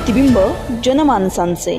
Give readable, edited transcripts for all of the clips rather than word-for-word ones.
प्रतिबिंब जनमानसांचे।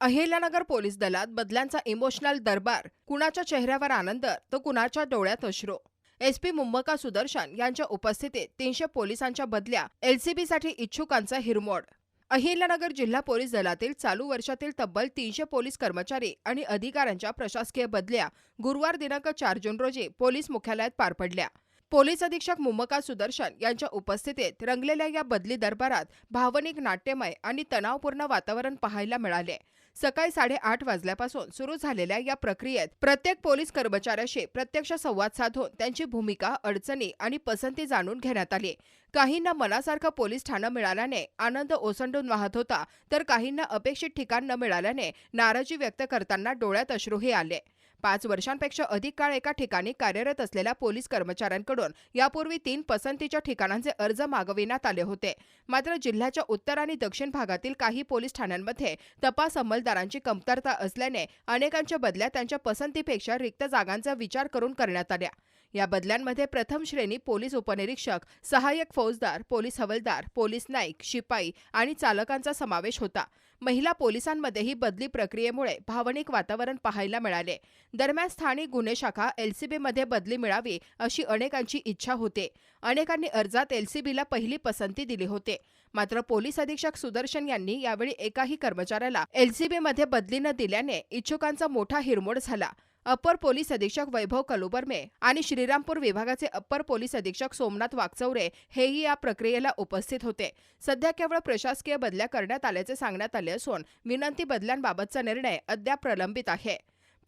अहिल्यानगर पोलीस दलात बदल्यांचा इमोशनल दरबार, कुणाच्या चेहऱ्यावर आनंद तर कुणाच्या डोळ्यात अश्रू। एसपी मुम्मका सुदर्शन यांच्या उपस्थितीत 300 पोलिसांच्या बदल्या, एलसीबीसाठी इच्छुकांचा हिरमोड। अहिल्यानगर जिल्हा पोलीस दलातील चालू वर्षातील तब्बल 300 पोलीस कर्मचारी आणि अधिकाऱ्यांच्या प्रशासकीय बदल्या गुरुवार दिनांक 4 जून रोजी पोलीस मुख्यालयात पार पडल्या। पोलीस अधीक्षक मुम्मका सुदर्शन यांच्या उपस्थितीत रंगलेल्या या बदली दरबारात भावनिक, नाट्यमय आणि तणावपूर्ण वातावरण पाहायला मिळाले। सकाळी 8:30 वाजल्यापासून सुरू झालेल्या या प्रक्रियेत प्रत्येक पोलीस कर्मचाऱ्याशी प्रत्यक्ष संवाद साधून त्यांची भूमिका, अडचणी आणि पसंती जाणून घेण्यात आली। काहींना मनासारखं पोलीस ठाणं मिळाल्याने आनंद ओसंडून वाहत होता, तर काहींना अपेक्षित ठिकाण न मिळाल्याने नाराजी व्यक्त करताना डोळ्यात अश्रूही आले। 5 वर्षांपेक्षा अधिक काळ एका ठिकाणी कार्यरत असलेल्या पोलीस कर्मचाऱ्यांकडून यापूर्वी 3 पसंतीच्या ठिकाणांचे अर्ज मागविण्यात आले होते। मात्र जिल्ह्याच्या उत्तर आणि दक्षिण भागातील काही पोलीस ठाण्यांमध्ये तपास अंमलदारांची कमतरता असल्याने अनेकांच्या बदल्या त्यांच्या पसंतीपेक्षा रिक्त जागांचा विचार करून करण्यात आल्या। या बदल्यांमध्ये प्रथम श्रेणी पोलीस उपनिरीक्षक, सहाय्यक फौजदार, पोलीस हवालदार, पोलीस नाईक, शिपाई आणि चालकांचा समावेश होता। महिला पोलिसांमध्येही बदली प्रक्रियेमुळे भावनिक वातावरण पाहायला मिळाले। दरम्यान स्थानिक गुन्हे शाखा एलसीबीमध्ये बदली मिळावी अशी अनेकांची इच्छा होते। अनेकांनी अर्जात एलसीबीला पहिली पसंती दिली होते। मात्र पोलीस अधीक्षक सुदर्शन यांनी यावेळी एकाही कर्मचाऱ्याला एलसीबीमध्ये बदली न दिल्याने इच्छुकांचा मोठा हिरमोड झाला। अप्पर पोलीस अधीक्षक वैभव कलुबर्मे आणि श्रीरामपूर विभागाचे अप्पर पोलीस अधीक्षक सोमनाथ वागचौरे हेही या प्रक्रियेला उपस्थित होते। सध्या केवळ प्रशासकीय बदल्या करण्यात आल्याचे सांगण्यात आले असून विनंती बदल्यांबाबतचा निर्णय अद्याप प्रलंबित आहे।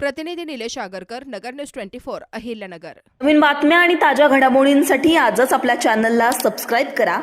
प्रतिनिधी निलेश आगरकर, नगर न्यूज 24, अहिल्यानगर। नवीन बातम्या आणि ताज्या घडामोडींसाठी आजच आपल्या चॅनलला सबस्क्राईब करा